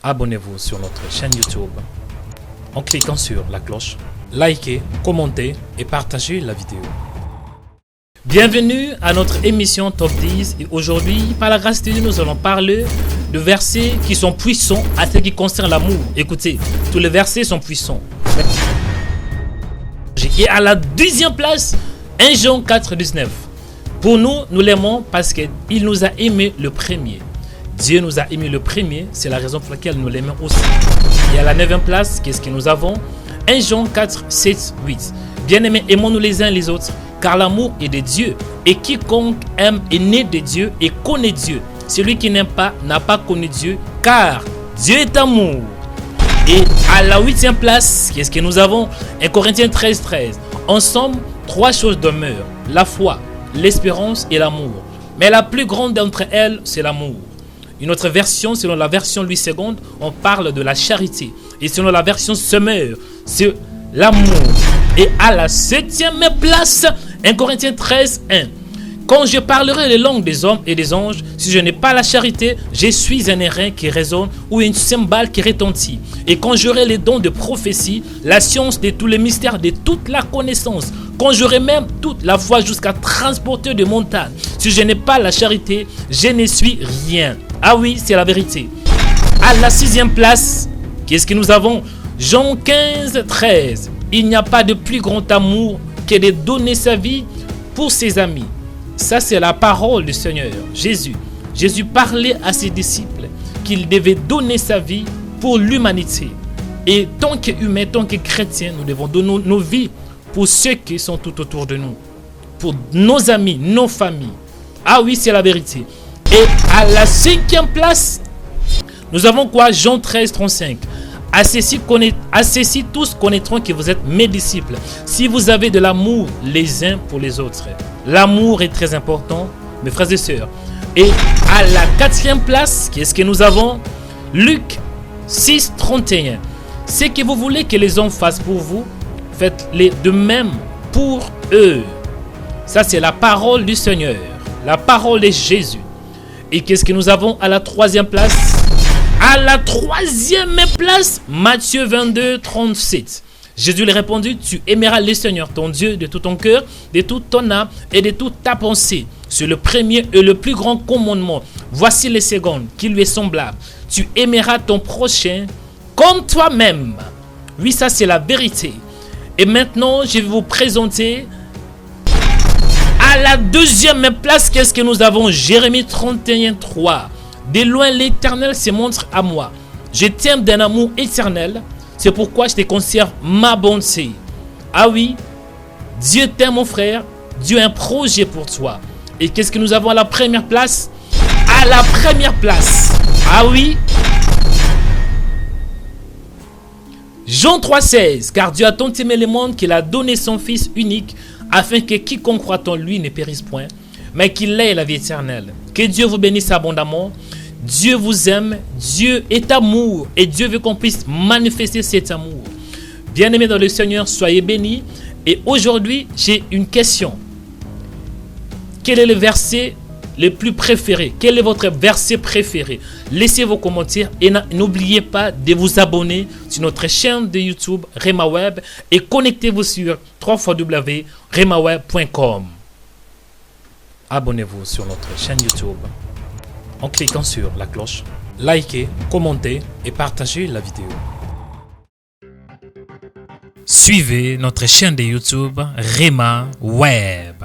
Abonnez-vous sur notre chaîne YouTube en cliquant sur la cloche. Likez, commentez et partagez la vidéo. Bienvenue à notre émission Top 10 et aujourd'hui, par la grâce de Dieu, nous allons parler de versets qui sont puissants à ce qui concerne l'amour. Écoutez, tous les versets sont puissants. Et à la deuxième place, 1 Jean 4, 19. Pour nous, nous l'aimons parce qu'il nous a aimé le premier. Dieu nous a aimé le premier, c'est la raison pour laquelle nous l'aimons aussi. Et à la 9e place, qu'est-ce que nous avons? 1 Jean 4, 7, 8. Bien-aimés, aimons-nous les uns les autres, car l'amour est de Dieu. Et quiconque aime est né de Dieu et connaît Dieu. Celui qui n'aime pas n'a pas connu Dieu, car Dieu est amour. Et à la 8e place, qu'est-ce que nous avons? 1 Corinthiens 13, 13. Ensemble, 3 choses demeurent: la foi, l'espérance et l'amour. Mais la plus grande d'entre elles, c'est l'amour. Une autre version, selon la version Louis II, on parle de la charité. Et selon la version Semeur, c'est l'amour. Et à la 7e place, 1 Corinthiens 13, 1. Quand je parlerai les langues des hommes et des anges, si je n'ai pas la charité, je suis un airain qui résonne ou une cymbale qui retentit. Et quand j'aurai les dons de prophétie, la science de tous les mystères, de toute la connaissance, quand j'aurai même toute la foi jusqu'à transporter des montagnes, si je n'ai pas la charité, je ne suis rien. Ah oui, c'est la vérité. À la 6e place, qu'est-ce que nous avons? Jean 15, 13. Il n'y a pas de plus grand amour que de donner sa vie pour ses amis. Ça, c'est la parole du Seigneur, Jésus. Jésus parlait à ses disciples qu'il devait donner sa vie pour l'humanité. Et tant qu'humains, tant que chrétiens, nous devons donner nos vies pour ceux qui sont tout autour de nous. Pour nos amis, nos familles. Ah oui, c'est la vérité. Et à la 5e place, nous avons quoi? Jean 13, 35. À ceci tous connaîtront que vous êtes mes disciples, si vous avez de l'amour les uns pour les autres. L'amour est très important, mes frères et sœurs. Et à la 4e place, qu'est-ce que nous avons? Luc 6, 31. Ce que vous voulez que les hommes fassent pour vous, faites-les de même pour eux. Ça, c'est la parole du Seigneur, la parole de Jésus. Et qu'est-ce que nous avons à la 3e place? À la 3e place, Matthieu 22, 37. Jésus lui répondit: tu aimeras le Seigneur ton Dieu de tout ton cœur, de toute ton âme et de toute ta pensée. C'est le premier et le plus grand commandement. Voici les secondes qui lui est semblable. Tu aimeras ton prochain comme toi-même. Oui, ça c'est la vérité. Et maintenant, je vais vous présenter à la 2e place, qu'est-ce que nous avons? Jérémie 31, 3. De loin, l'Éternel se montre à moi. Je t'aime d'un amour éternel. C'est pourquoi je te conserve ma bonté. Ah oui, Dieu t'aime, mon frère. Dieu a un projet pour toi. Et qu'est-ce que nous avons à la 1re place? À la 1re place. Ah oui. Jean 3, 16. Car Dieu a tant aimé le monde qu'il a donné son Fils unique, afin que quiconque croit en lui ne périsse point, mais qu'il ait la vie éternelle. Que Dieu vous bénisse abondamment. Dieu vous aime, Dieu est amour et Dieu veut qu'on puisse manifester cet amour. Bien-aimés dans le Seigneur, soyez bénis. Et aujourd'hui, j'ai une question. Quel est le verset le plus préféré? Quel est votre verset préféré? Laissez vos commentaires et n'oubliez pas de vous abonner sur notre chaîne de YouTube Rema Web et connectez-vous sur www.remaweb.com. Abonnez-vous sur notre chaîne YouTube en cliquant sur la cloche. Likez, commentez et partagez la vidéo. Suivez notre chaîne de YouTube Rema Web.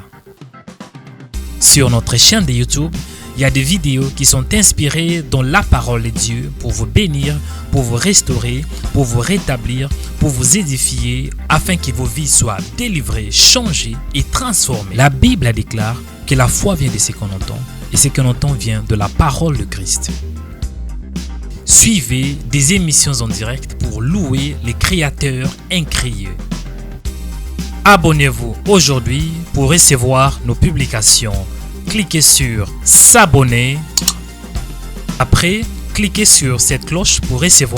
Sur notre chaîne de YouTube, il y a des vidéos qui sont inspirées dans la parole de Dieu pour vous bénir, pour vous restaurer, pour vous rétablir, pour vous édifier, afin que vos vies soient délivrées, changées et transformées. La Bible déclare que la foi vient de ce qu'on entend et ce qu'on entend vient de la parole de Christ. Suivez des émissions en direct pour louer les créateurs incréés. Abonnez-vous aujourd'hui pour recevoir nos publications. Cliquez sur s'abonner. Après, cliquez sur cette cloche pour recevoir